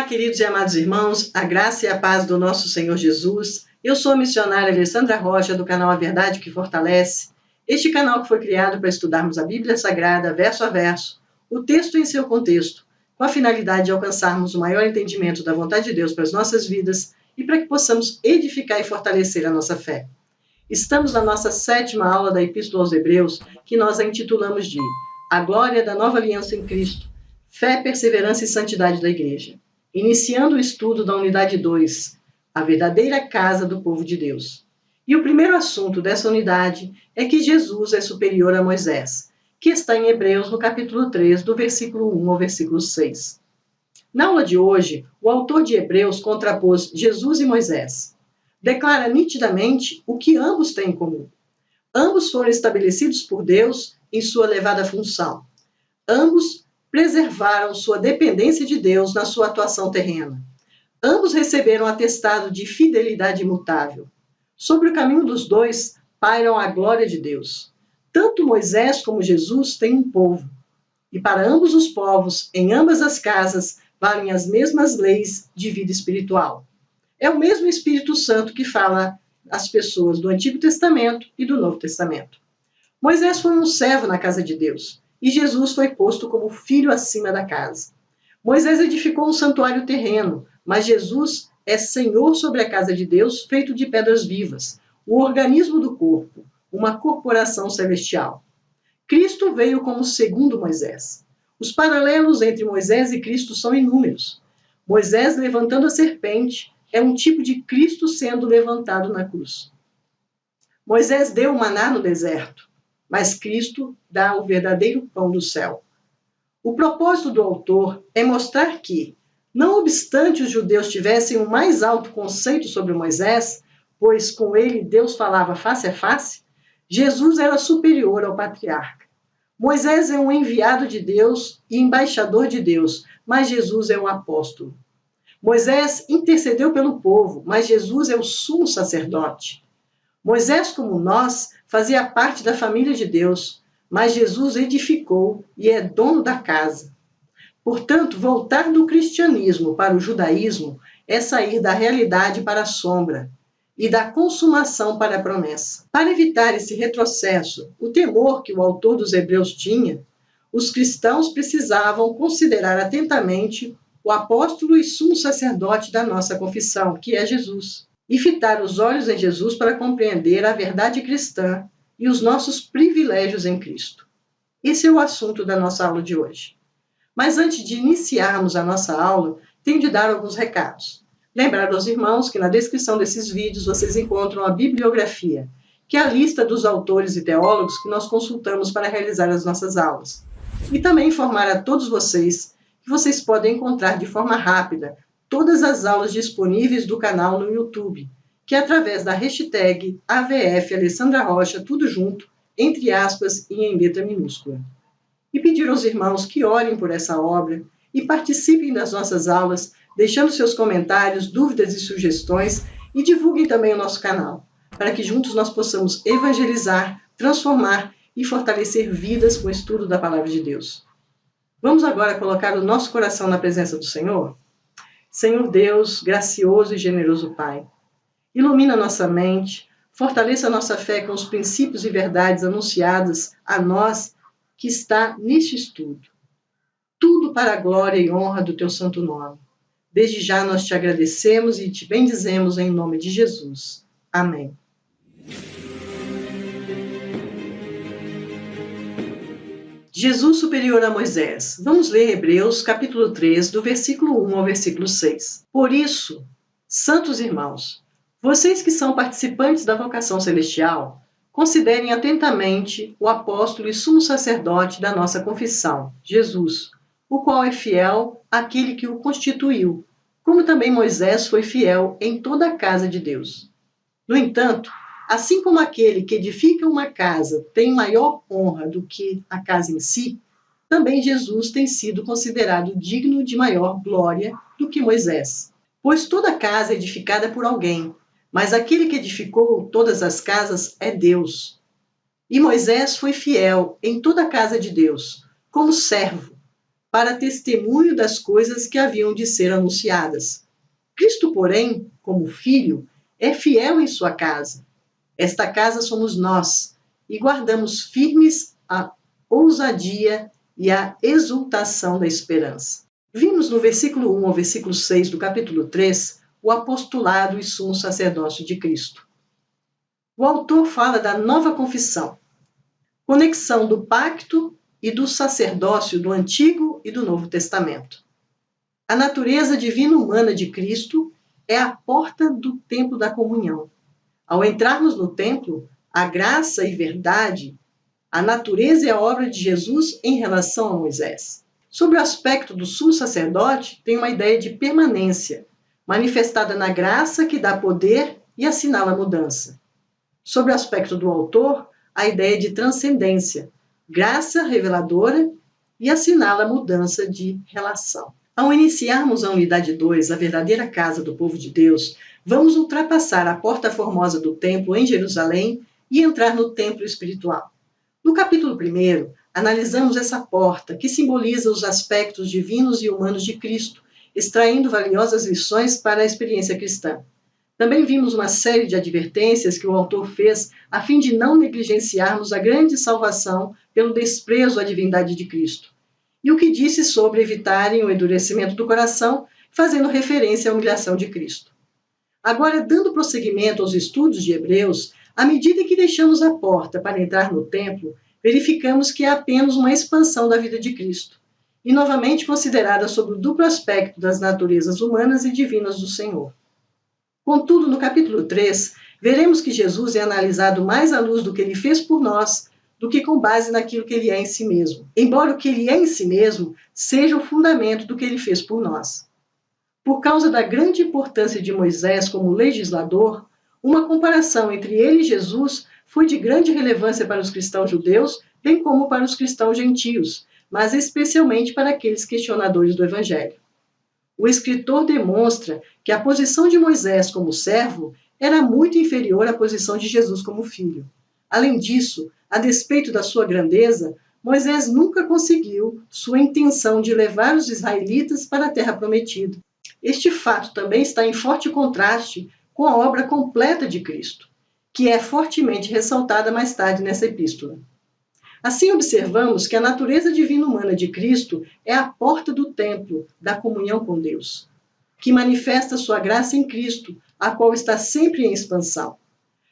queridos e amados irmãos, a graça e a paz do nosso Senhor Jesus. Eu sou a missionária Alessandra Rocha, do canal A Verdade que Fortalece. Este canal que foi criado para estudarmos a Bíblia Sagrada, verso a verso, o texto em seu contexto, com a finalidade de alcançarmos o maior entendimento da vontade de Deus para as nossas vidas e para que possamos edificar e fortalecer a nossa fé. Estamos na nossa 7ª aula da Epístola aos Hebreus, que nós a intitulamos de A Glória da Nova Aliança em Cristo, Fé, Perseverança e Santidade da Igreja. Iniciando o estudo da unidade 2, a verdadeira casa do povo de Deus. E o primeiro assunto dessa unidade é que Jesus é superior a Moisés, que está em Hebreus no capítulo 3, do versículo 1 ao versículo 6. Na aula de hoje, o autor de Hebreus contrapôs Jesus e Moisés. Declara nitidamente o que ambos têm em comum. Ambos foram estabelecidos por Deus em sua elevada função. Ambos preservaram sua dependência de Deus na sua atuação terrena. Ambos receberam atestado de fidelidade imutável. Sobre o caminho dos dois pairam a glória de Deus. Tanto Moisés como Jesus têm um povo. E para ambos os povos, em ambas as casas, valem as mesmas leis de vida espiritual. É o mesmo Espírito Santo que fala às pessoas do Antigo Testamento e do Novo Testamento. Moisés foi um servo na casa de Deus, e Jesus foi posto como filho acima da casa. Moisés edificou um santuário terreno, mas Jesus é Senhor sobre a casa de Deus, feito de pedras vivas, o organismo do corpo, uma corporação celestial. Cristo veio como segundo Moisés. Os paralelos entre Moisés e Cristo são inúmeros. Moisés levantando a serpente é um tipo de Cristo sendo levantado na cruz. Moisés deu o maná no deserto, mas Cristo dá o verdadeiro pão do céu. O propósito do autor é mostrar que, não obstante os judeus tivessem o mais alto conceito sobre Moisés, pois com ele Deus falava face a face, Jesus era superior ao patriarca. Moisés é um enviado de Deus e embaixador de Deus, mas Jesus é um apóstolo. Moisés intercedeu pelo povo, mas Jesus é o sumo sacerdote. Moisés, como nós, fazia parte da família de Deus, mas Jesus edificou e é dono da casa. Portanto, voltar do cristianismo para o judaísmo é sair da realidade para a sombra e da consumação para a promessa. Para evitar esse retrocesso, o temor que o autor dos Hebreus tinha, os cristãos precisavam considerar atentamente o apóstolo e sumo sacerdote da nossa confissão, que é Jesus, e fitar os olhos em Jesus para compreender a verdade cristã e os nossos privilégios em Cristo. Esse é o assunto da nossa aula de hoje. Mas antes de iniciarmos a nossa aula, tenho de dar alguns recados. Lembrar aos irmãos que na descrição desses vídeos vocês encontram a bibliografia, que é a lista dos autores e teólogos que nós consultamos para realizar as nossas aulas. E também informar a todos vocês que vocês podem encontrar de forma rápida todas as aulas disponíveis do canal no YouTube, que é através da hashtag AVF Alessandra Rocha, tudo junto, entre aspas e em letra minúscula. E pedir aos irmãos que orem por essa obra e participem das nossas aulas, deixando seus comentários, dúvidas e sugestões, e divulguem também o nosso canal, para que juntos nós possamos evangelizar, transformar e fortalecer vidas com o estudo da Palavra de Deus. Vamos agora colocar o nosso coração na presença do Senhor? Senhor Deus, gracioso e generoso Pai, ilumina nossa mente, fortaleça nossa fé com os princípios e verdades anunciadas a nós que está neste estudo. Tudo para a glória e honra do teu santo nome. Desde já nós te agradecemos e te bendizemos em nome de Jesus. Amém. Jesus superior a Moisés. Vamos ler Hebreus capítulo 3, do versículo 1 ao versículo 6. Por isso, santos irmãos, vocês que são participantes da vocação celestial, considerem atentamente o apóstolo e sumo sacerdote da nossa confissão, Jesus, o qual é fiel àquele que o constituiu, como também Moisés foi fiel em toda a casa de Deus. No entanto, assim como aquele que edifica uma casa tem maior honra do que a casa em si, também Jesus tem sido considerado digno de maior glória do que Moisés. Pois toda casa é edificada por alguém, mas aquele que edificou todas as casas é Deus. E Moisés foi fiel em toda a casa de Deus, como servo, para testemunho das coisas que haviam de ser anunciadas. Cristo, porém, como Filho, é fiel em sua casa. Esta casa somos nós, e guardamos firmes a ousadia e a exultação da esperança. Vimos no versículo 1 ao versículo 6 do capítulo 3 o apostolado e sumo sacerdócio de Cristo. O autor fala da nova confissão, conexão do pacto e do sacerdócio do Antigo e do Novo Testamento. A natureza divina humana de Cristo é a porta do templo da comunhão. Ao entrarmos no templo, a graça e verdade, a natureza e a obra de Jesus em relação a Moisés. Sobre o aspecto do sumo sacerdote, tem uma ideia de permanência, manifestada na graça que dá poder e assinala a mudança. Sobre o aspecto do autor, a ideia de transcendência, graça reveladora e assinala a mudança de relação. Ao iniciarmos a unidade 2, a verdadeira casa do povo de Deus, vamos ultrapassar a porta formosa do templo em Jerusalém e entrar no templo espiritual. No capítulo 1, analisamos essa porta, que simboliza os aspectos divinos e humanos de Cristo, extraindo valiosas lições para a experiência cristã. Também vimos uma série de advertências que o autor fez a fim de não negligenciarmos a grande salvação pelo desprezo à divindade de Cristo. E o que disse sobre evitarem o endurecimento do coração, fazendo referência à humilhação de Cristo. Agora, dando prosseguimento aos estudos de Hebreus, à medida que deixamos a porta para entrar no templo, verificamos que é apenas uma expansão da vida de Cristo, e novamente considerada sob o duplo aspecto das naturezas humanas e divinas do Senhor. Contudo, no capítulo 3, veremos que Jesus é analisado mais à luz do que ele fez por nós, do que com base naquilo que ele é em si mesmo, embora o que ele é em si mesmo seja o fundamento do que ele fez por nós. Por causa da grande importância de Moisés como legislador, uma comparação entre ele e Jesus foi de grande relevância para os cristãos judeus, bem como para os cristãos gentios, mas especialmente para aqueles questionadores do Evangelho. O escritor demonstra que a posição de Moisés como servo era muito inferior à posição de Jesus como filho. Além disso, a despeito da sua grandeza, Moisés nunca conseguiu sua intenção de levar os israelitas para a terra prometida. Este fato também está em forte contraste com a obra completa de Cristo, que é fortemente ressaltada mais tarde nessa epístola. Assim, observamos que a natureza divina humana de Cristo é a porta do templo da comunhão com Deus, que manifesta sua graça em Cristo, a qual está sempre em expansão.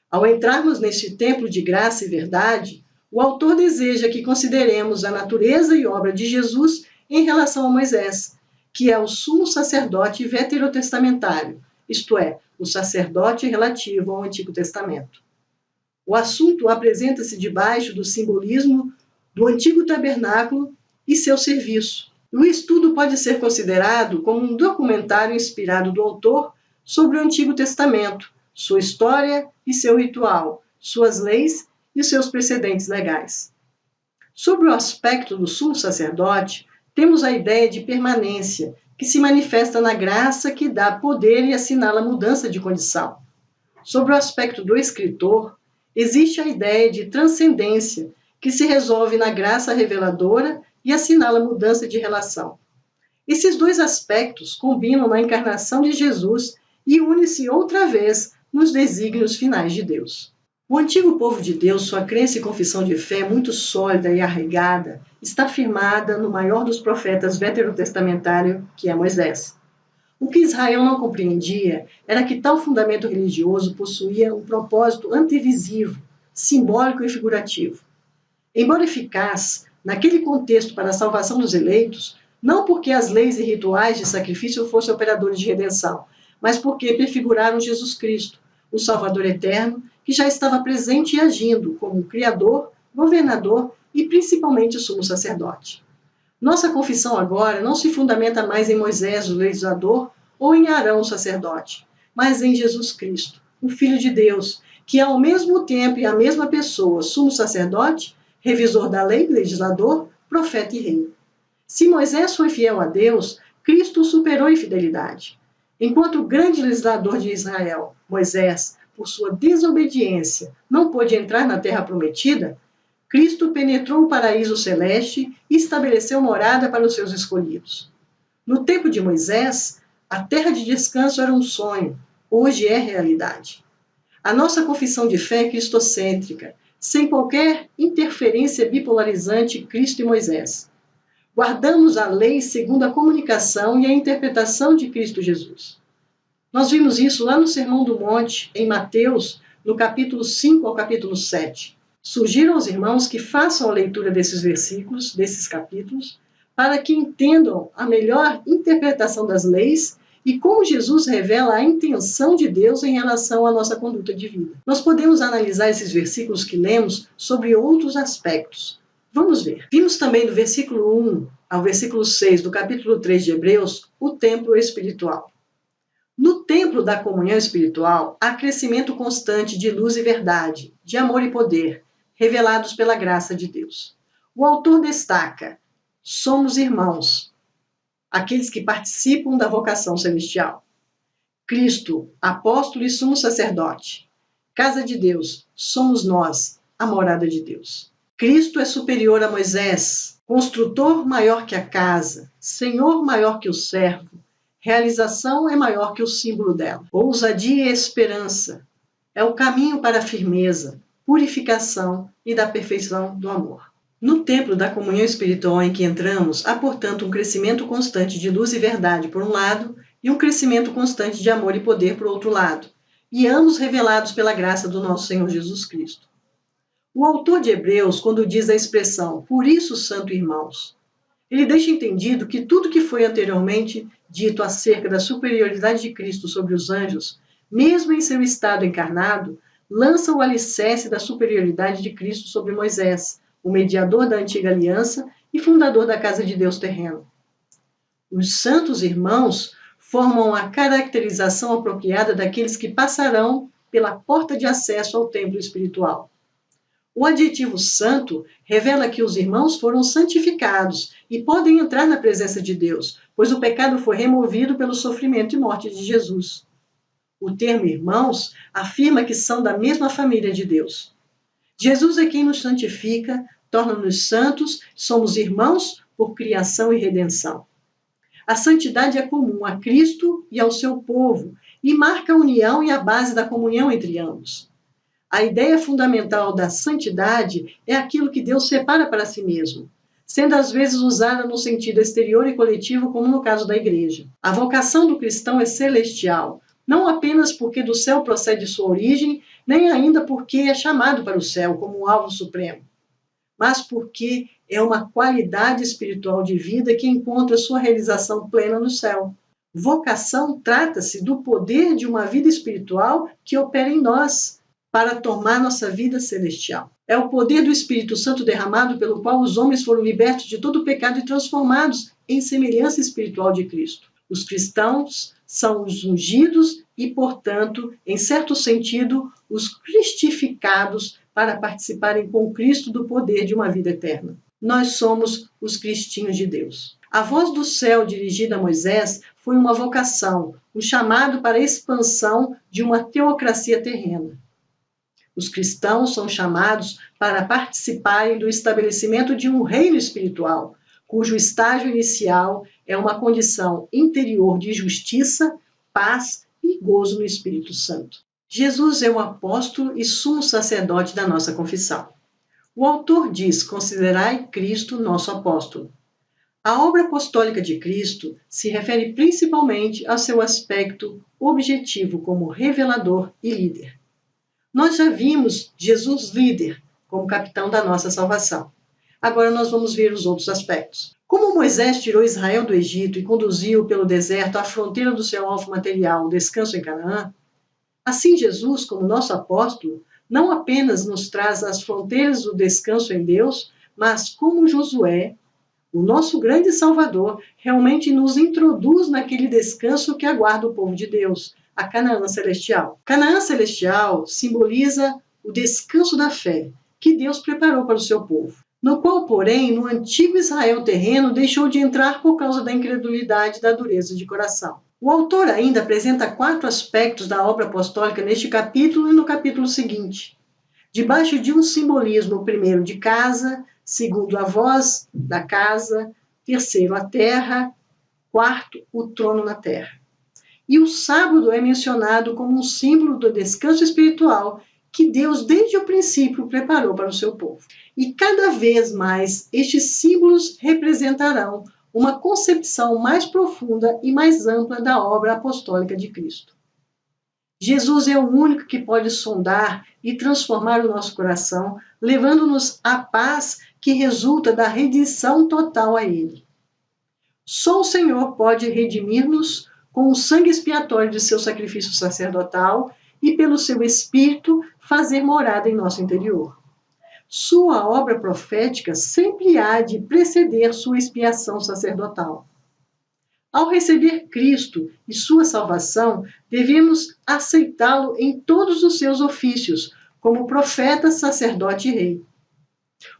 Ao entrarmos neste templo de graça e verdade, o autor deseja que consideremos a natureza e obra de Jesus em relação a Moisés, que é o sumo sacerdote veterotestamentário, isto é, o sacerdote relativo ao Antigo Testamento. O assunto apresenta-se debaixo do simbolismo do antigo tabernáculo e seu serviço. O estudo pode ser considerado como um documentário inspirado do autor sobre o Antigo Testamento, sua história e seu ritual, suas leis e seus precedentes legais. Sobre o aspecto do sumo sacerdote, temos a ideia de permanência, que se manifesta na graça que dá poder e assinala a mudança de condição. Sobre o aspecto do escritor, existe a ideia de transcendência, que se resolve na graça reveladora e assinala a mudança de relação. Esses dois aspectos combinam na encarnação de Jesus e unem-se outra vez nos desígnios finais de Deus. O antigo povo de Deus, sua crença e confissão de fé muito sólida e arraigada, está firmada no maior dos profetas veterotestamentários, que é Moisés. O que Israel não compreendia era que tal fundamento religioso possuía um propósito antevisivo, simbólico e figurativo. Embora eficaz, naquele contexto para a salvação dos eleitos, não porque as leis e rituais de sacrifício fossem operadores de redenção, mas porque prefiguraram Jesus Cristo, o Salvador eterno, que já estava presente e agindo como Criador, Governador e principalmente o sumo sacerdote. Nossa confissão agora não se fundamenta mais em Moisés, o legislador, ou em Arão, o sacerdote, mas em Jesus Cristo, o Filho de Deus, que é ao mesmo tempo e a mesma pessoa, sumo sacerdote, revisor da lei, legislador, profeta e rei. Se Moisés foi fiel a Deus, Cristo o superou em fidelidade. Enquanto o grande legislador de Israel, Moisés, por sua desobediência, não pôde entrar na terra prometida, Cristo penetrou o paraíso celeste e estabeleceu morada para os seus escolhidos. No tempo de Moisés, a terra de descanso era um sonho, hoje é realidade. A nossa confissão de fé é cristocêntrica, sem qualquer interferência bipolarizante Cristo e Moisés. Guardamos a lei segundo a comunicação e a interpretação de Cristo Jesus. Nós vimos isso lá no Sermão do Monte, em Mateus, no capítulo 5 ao capítulo 7. Sugiro aos irmãos que façam a leitura desses versículos, desses capítulos, para que entendam a melhor interpretação das leis e como Jesus revela a intenção de Deus em relação à nossa conduta de vida. Nós podemos analisar esses versículos que lemos sobre outros aspectos. Vamos ver. Vimos também do versículo 1 ao versículo 6 do capítulo 3 de Hebreus, o templo espiritual. No templo da comunhão espiritual, há crescimento constante de luz e verdade, de amor e poder, revelados pela graça de Deus. O autor destaca: somos irmãos, aqueles que participam da vocação celestial. Cristo, apóstolo e sumo sacerdote. Casa de Deus, somos nós, a morada de Deus. Cristo é superior a Moisés, construtor maior que a casa, senhor maior que o servo, realização é maior que o símbolo dela. Ousadia e esperança é o caminho para a firmeza, purificação e da perfeição do amor. No templo da comunhão espiritual em que entramos, há, portanto, um crescimento constante de luz e verdade por um lado e um crescimento constante de amor e poder por outro lado, e ambos revelados pela graça do nosso Senhor Jesus Cristo. O autor de Hebreus, quando diz a expressão "por isso, santo irmãos", ele deixa entendido que tudo que foi anteriormente dito acerca da superioridade de Cristo sobre os anjos, mesmo em seu estado encarnado, lança o alicerce da superioridade de Cristo sobre Moisés, o mediador da antiga aliança e fundador da casa de Deus terrena. Os santos irmãos formam a caracterização apropriada daqueles que passarão pela porta de acesso ao templo espiritual. O adjetivo santo revela que os irmãos foram santificados e podem entrar na presença de Deus, pois o pecado foi removido pelo sofrimento e morte de Jesus. O termo irmãos afirma que são da mesma família de Deus. Jesus é quem nos santifica, torna-nos santos, somos irmãos por criação e redenção. A santidade é comum a Cristo e ao seu povo e marca a união e a base da comunhão entre ambos. A ideia fundamental da santidade é aquilo que Deus separa para si mesmo, sendo às vezes usada no sentido exterior e coletivo, como no caso da igreja. A vocação do cristão é celestial, não apenas porque do céu procede sua origem, nem ainda porque é chamado para o céu como um alvo supremo, mas porque é uma qualidade espiritual de vida que encontra sua realização plena no céu. Vocação trata-se do poder de uma vida espiritual que opera em nós, para tomar nossa vida celestial. É o poder do Espírito Santo derramado pelo qual os homens foram libertos de todo o pecado e transformados em semelhança espiritual de Cristo. Os cristãos são os ungidos e, portanto, em certo sentido, os cristificados para participarem com Cristo do poder de uma vida eterna. Nós somos os cristinhos de Deus. A voz do céu dirigida a Moisés foi uma vocação, um chamado para a expansão de uma teocracia terrena. Os cristãos são chamados para participarem do estabelecimento de um reino espiritual, cujo estágio inicial é uma condição interior de justiça, paz e gozo no Espírito Santo. Jesus é o apóstolo e sumo sacerdote da nossa confissão. O autor diz: considerai Cristo nosso apóstolo. A obra apostólica de Cristo se refere principalmente ao seu aspecto objetivo como revelador e líder. Nós já vimos Jesus líder, como capitão da nossa salvação. Agora nós vamos ver os outros aspectos. Como Moisés tirou Israel do Egito e conduziu pelo deserto à fronteira do seu alvo material, o descanso em Canaã, assim Jesus, como nosso apóstolo, não apenas nos traz as fronteiras do descanso em Deus, mas como Josué, o nosso grande Salvador, realmente nos introduz naquele descanso que aguarda o povo de Deus, a Canaã celestial. Canaã celestial simboliza o descanso da fé que Deus preparou para o seu povo, no qual, porém, no antigo Israel terreno deixou de entrar por causa da incredulidade e da dureza de coração. O autor ainda apresenta 4 aspectos da obra apostólica neste capítulo e no capítulo seguinte. debaixo de um simbolismo, primeiro de casa, segundo a voz da casa, terceiro a terra, quarto o trono na terra. E o sábado é mencionado como um símbolo do descanso espiritual que Deus desde o princípio preparou para o seu povo. E cada vez mais estes símbolos representarão uma concepção mais profunda e mais ampla da obra apostólica de Cristo. Jesus é o único que pode sondar e transformar o nosso coração, levando-nos à paz que resulta da redenção total a Ele. Só o Senhor pode redimir-nos com o sangue expiatório de seu sacrifício sacerdotal e pelo seu Espírito fazer morada em nosso interior. Sua obra profética sempre há de preceder sua expiação sacerdotal. Ao receber Cristo e sua salvação, devemos aceitá-lo em todos os seus ofícios, como profeta, sacerdote e rei.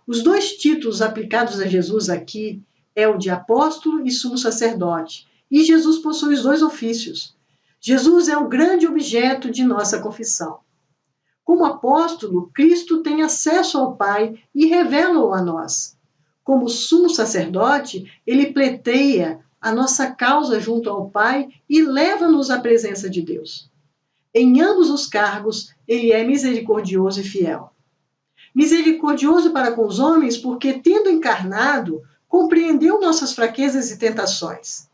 Os dois títulos aplicados a Jesus aqui é o de apóstolo e sumo sacerdote, e Jesus possui os dois ofícios. Jesus é o grande objeto de nossa confissão. Como apóstolo, Cristo tem acesso ao Pai e revela-o a nós. Como sumo sacerdote, ele pleiteia a nossa causa junto ao Pai e leva-nos à presença de Deus. Em ambos os cargos, ele é misericordioso e fiel. Misericordioso para com os homens, porque, tendo encarnado, compreendeu nossas fraquezas e tentações.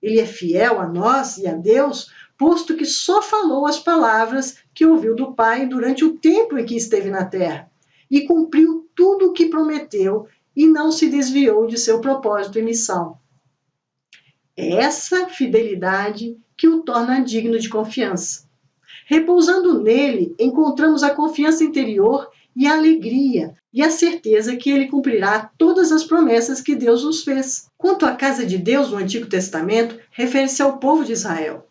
Ele é fiel a nós e a Deus, posto que só falou as palavras que ouviu do Pai durante o tempo em que esteve na terra, e cumpriu tudo o que prometeu e não se desviou de seu propósito e missão. É essa fidelidade que o torna digno de confiança. Repousando nele, encontramos a confiança interior e a alegria e a certeza que ele cumprirá todas as promessas que Deus nos fez. Quanto à casa de Deus no Antigo Testamento, refere-se ao povo de Israel.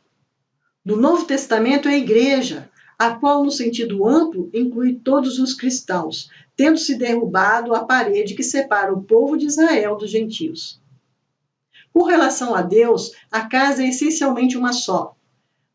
No Novo Testamento é a igreja, a qual, no sentido amplo, inclui todos os cristãos, tendo-se derrubado a parede que separa o povo de Israel dos gentios. Com relação a Deus, a casa é essencialmente uma só,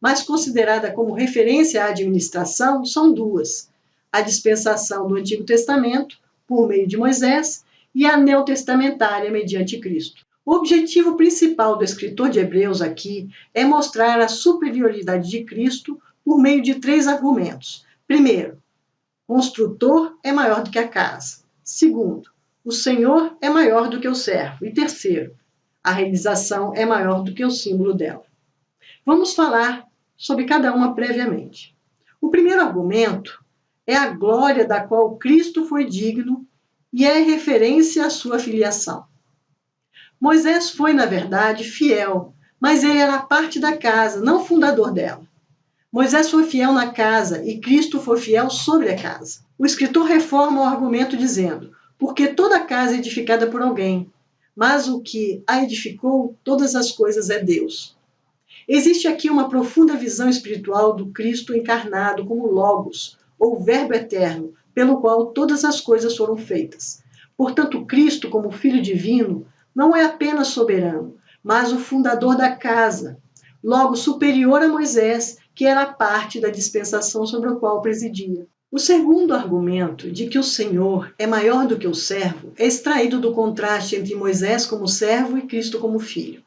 mas considerada como referência à administração, são duas: a dispensação do Antigo Testamento, por meio de Moisés, e a neotestamentária, mediante Cristo. O objetivo principal do escritor de Hebreus aqui é mostrar a superioridade de Cristo por meio de 3 argumentos. Primeiro, o construtor é maior do que a casa. Segundo, o Senhor é maior do que o servo. E terceiro, a realização é maior do que o símbolo dela. Vamos falar sobre cada uma previamente. O primeiro argumento é a glória da qual Cristo foi digno e é referência à sua filiação. Moisés foi, na verdade, fiel, mas ele era parte da casa, não fundador dela. Moisés foi fiel na casa e Cristo foi fiel sobre a casa. O escritor reforma o argumento dizendo: porque toda casa é edificada por alguém, mas o que a edificou, todas as coisas é Deus. Existe aqui uma profunda visão espiritual do Cristo encarnado como Logos, ou Verbo eterno, pelo qual todas as coisas foram feitas. Portanto, Cristo, como Filho divino, não é apenas soberano, mas o fundador da casa, logo superior a Moisés, que era parte da dispensação sobre a qual presidia. O segundo argumento de que o Senhor é maior do que o servo é extraído do contraste entre Moisés como servo e Cristo como filho.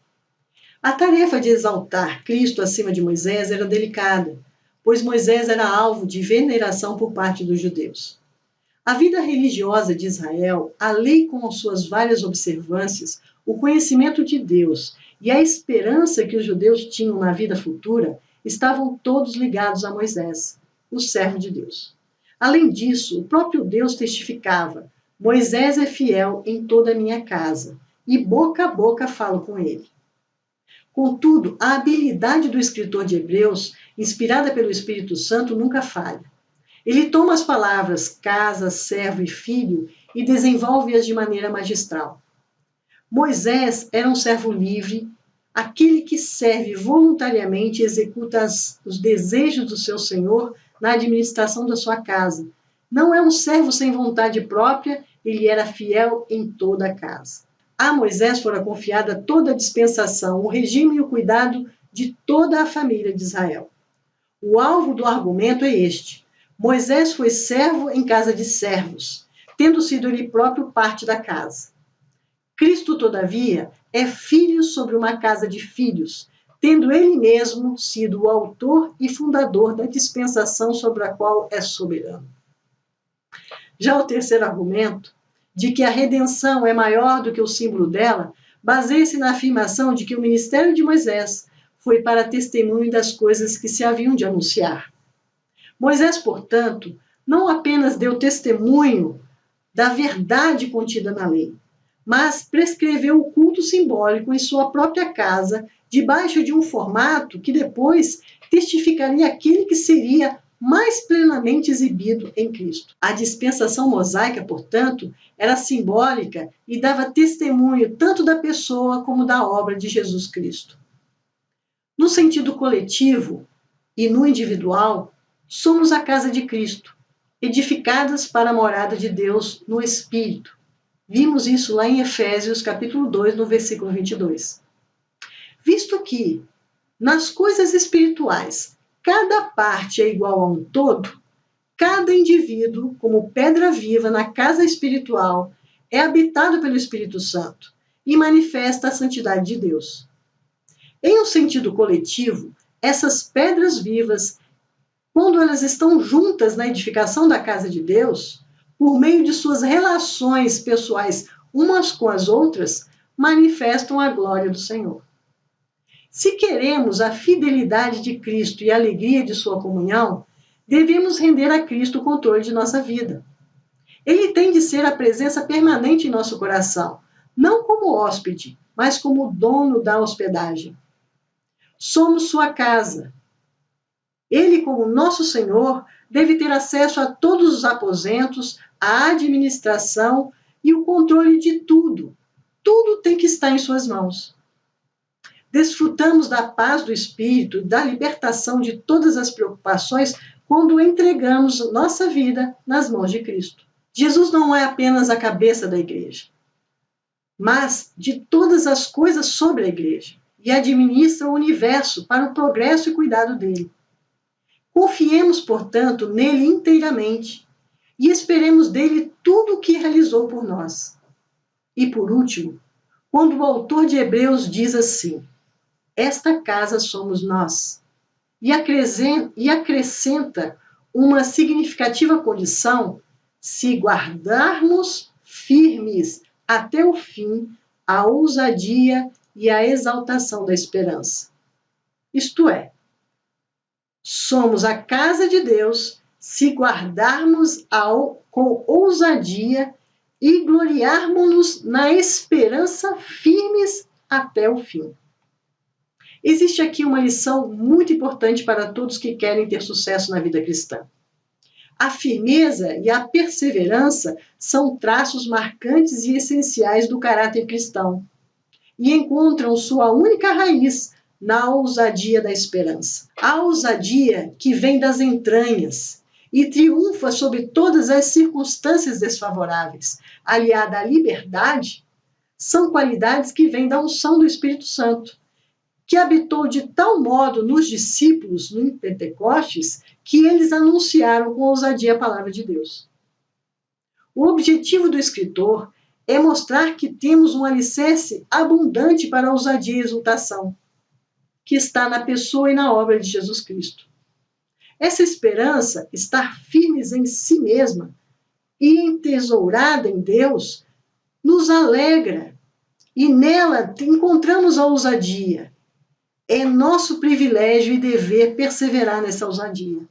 A tarefa de exaltar Cristo acima de Moisés era delicada, pois Moisés era alvo de veneração por parte dos judeus. A vida religiosa de Israel, a lei com suas várias observâncias, o conhecimento de Deus e a esperança que os judeus tinham na vida futura estavam todos ligados a Moisés, o servo de Deus. Além disso, o próprio Deus testificava: Moisés é fiel em toda a minha casa, e boca a boca falo com ele. Contudo, a habilidade do escritor de Hebreus, inspirada pelo Espírito Santo, nunca falha. Ele toma as palavras casa, servo e filho e desenvolve-as de maneira magistral. Moisés era um servo livre, aquele que serve voluntariamente e executa os desejos do seu senhor na administração da sua casa. Não é um servo sem vontade própria, ele era fiel em toda a casa. A Moisés fora confiada toda a dispensação, o regime e o cuidado de toda a família de Israel. O alvo do argumento é este: Moisés foi servo em casa de servos, tendo sido ele próprio parte da casa. Cristo, todavia, é filho sobre uma casa de filhos, tendo ele mesmo sido o autor e fundador da dispensação sobre a qual é soberano. Já o terceiro argumento, de que a redenção é maior do que o símbolo dela, baseia-se na afirmação de que o ministério de Moisés foi para testemunho das coisas que se haviam de anunciar. Moisés, portanto, não apenas deu testemunho da verdade contida na lei, mas prescreveu o culto simbólico em sua própria casa, debaixo de um formato que depois testificaria aquele que seria mais plenamente exibido em Cristo. A dispensação mosaica, portanto, era simbólica e dava testemunho tanto da pessoa como da obra de Jesus Cristo. No sentido coletivo e no individual, somos a casa de Cristo, edificadas para a morada de Deus no Espírito. Vimos isso lá em Efésios, capítulo 2, no versículo 22. Visto que, nas coisas espirituais, cada parte é igual a um todo, cada indivíduo, como pedra viva na casa espiritual, é habitado pelo Espírito Santo e manifesta a santidade de Deus. Em um sentido coletivo, essas pedras vivas, quando elas estão juntas na edificação da casa de Deus, por meio de suas relações pessoais umas com as outras, manifestam a glória do Senhor. Se queremos a fidelidade de Cristo e a alegria de sua comunhão, devemos render a Cristo o controle de nossa vida. Ele tem de ser a presença permanente em nosso coração, não como hóspede, mas como dono da hospedagem. Somos sua casa. Ele, como nosso Senhor, deve ter acesso a todos os aposentos, a administração e o controle de tudo. Tudo tem que estar em suas mãos. Desfrutamos da paz do Espírito, da libertação de todas as preocupações quando entregamos nossa vida nas mãos de Cristo. Jesus não é apenas a cabeça da igreja, mas de todas as coisas sobre a igreja e administra o universo para o progresso e cuidado dele. Confiemos, portanto, nele inteiramente e esperemos dele tudo o que realizou por nós. E por último, quando o autor de Hebreus diz assim: esta casa somos nós, e acrescenta uma significativa condição: se guardarmos firmes até o fim a ousadia e a exaltação da esperança. Isto é, somos a casa de Deus se guardarmos com ousadia e gloriarmos-nos na esperança firmes até o fim. Existe aqui uma lição muito importante para todos que querem ter sucesso na vida cristã. A firmeza e a perseverança são traços marcantes e essenciais do caráter cristão e encontram sua única raiz na ousadia da esperança. A ousadia que vem das entranhas e triunfa sobre todas as circunstâncias desfavoráveis, aliada à liberdade, são qualidades que vêm da unção do Espírito Santo, que habitou de tal modo nos discípulos no Pentecostes que eles anunciaram com ousadia a palavra de Deus. O objetivo do escritor é mostrar que temos um alicerce abundante para a ousadia e exultação, que está na pessoa e na obra de Jesus Cristo. Essa esperança, estar firmes em si mesma e entesourada em Deus, nos alegra e nela encontramos a ousadia. É nosso privilégio e dever perseverar nessa ousadia.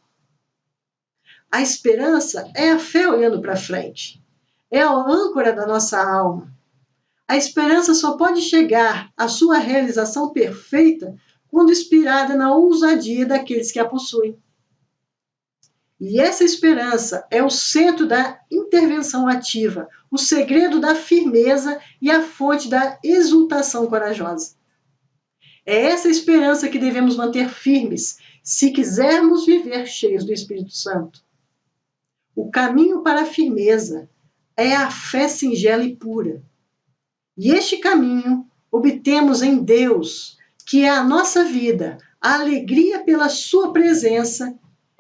A esperança é a fé olhando para frente. É a âncora da nossa alma. A esperança só pode chegar à sua realização perfeita quando inspirada na ousadia daqueles que a possuem. E essa esperança é o centro da intervenção ativa, o segredo da firmeza e a fonte da exultação corajosa. É essa esperança que devemos manter firmes, se quisermos viver cheios do Espírito Santo. O caminho para a firmeza é a fé singela e pura. E este caminho obtemos em Deus, que é a nossa vida, a alegria pela sua presença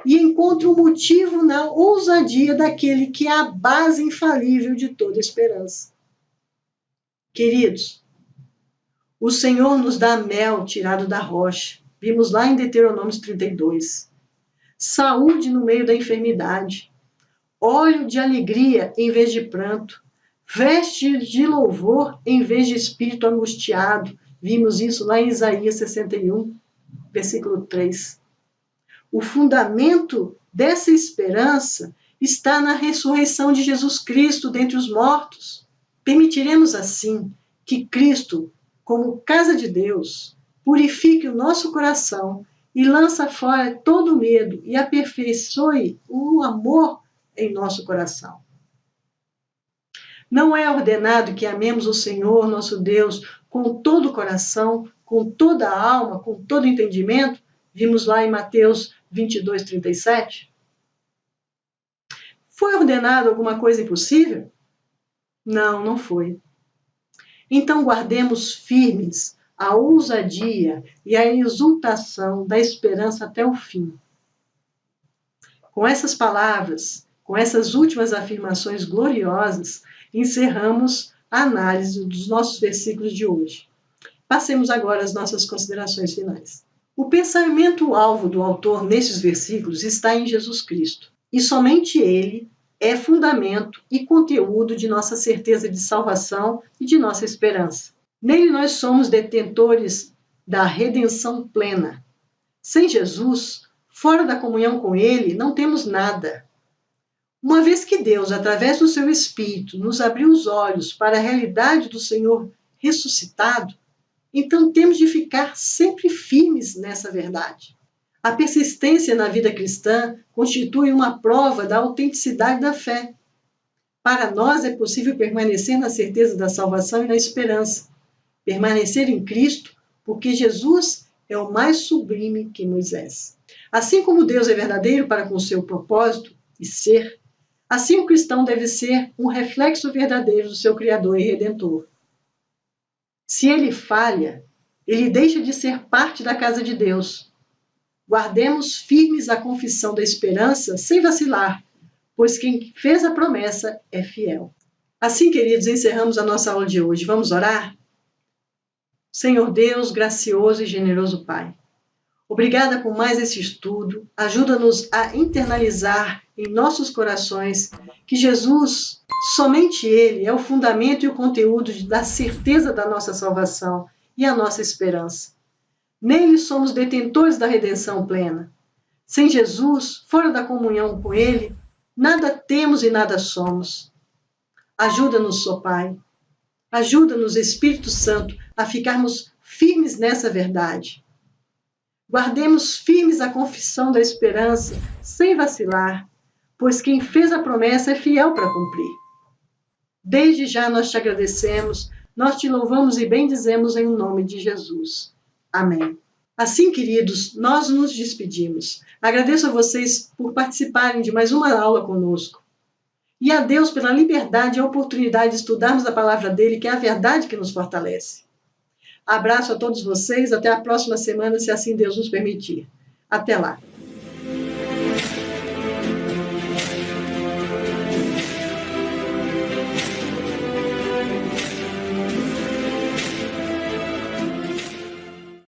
e encontra o motivo na ousadia daquele que é a base infalível de toda esperança. Queridos, o Senhor nos dá mel tirado da rocha. Vimos lá em Deuteronômio 32. Saúde no meio da enfermidade. Óleo de alegria em vez de pranto. Veste de louvor em vez de espírito angustiado. Vimos isso lá em Isaías 61, versículo 3. O fundamento dessa esperança está na ressurreição de Jesus Cristo dentre os mortos. Permitiremos assim que Cristo, como casa de Deus, purifique o nosso coração e lança fora todo o medo e aperfeiçoe o amor em nosso coração. Não é ordenado que amemos o Senhor, nosso Deus, com todo o coração, com toda a alma, com todo o entendimento? Vimos lá em Mateus 22, 37. Foi ordenado alguma coisa impossível? Não, não foi. Então guardemos firmes a ousadia e a exultação da esperança até o fim. Com essas palavras, com essas últimas afirmações gloriosas, encerramos a análise dos nossos versículos de hoje. Passemos agora às nossas considerações finais. O pensamento-alvo do autor nesses versículos está em Jesus Cristo, e somente Ele é fundamento e conteúdo de nossa certeza de salvação e de nossa esperança. Nele nós somos detentores da redenção plena. Sem Jesus, fora da comunhão com Ele, não temos nada. Uma vez que Deus, através do seu Espírito, nos abriu os olhos para a realidade do Senhor ressuscitado, então temos de ficar sempre firmes nessa verdade. A persistência na vida cristã constitui uma prova da autenticidade da fé. Para nós é possível permanecer na certeza da salvação e na esperança. Permanecer em Cristo, porque Jesus é o mais sublime que Moisés. Assim como Deus é verdadeiro para com o seu propósito e ser, assim o cristão deve ser um reflexo verdadeiro do seu Criador e Redentor. Se ele falha, ele deixa de ser parte da casa de Deus. Guardemos firmes a confissão da esperança sem vacilar, pois quem fez a promessa é fiel. Assim, queridos, encerramos a nossa aula de hoje. Vamos orar? Senhor Deus, gracioso e generoso Pai, obrigada por mais esse estudo. Ajuda-nos a internalizar em nossos corações que Jesus, somente Ele, é o fundamento e o conteúdo da certeza da nossa salvação e a nossa esperança. Nele somos detentores da redenção plena. Sem Jesus, fora da comunhão com Ele, nada temos e nada somos. Ajuda-nos, ó Pai. Ajuda-nos, Espírito Santo, a ficarmos firmes nessa verdade. Guardemos firmes a confissão da esperança, sem vacilar, pois quem fez a promessa é fiel para cumprir. Desde já nós te agradecemos, nós te louvamos e bendizemos em nome de Jesus. Amém. Assim, queridos, nós nos despedimos. Agradeço a vocês por participarem de mais uma aula conosco. E a Deus pela liberdade e a oportunidade de estudarmos a palavra dele, que é a verdade que nos fortalece. Abraço a todos vocês, até a próxima semana, se assim Deus nos permitir. Até lá.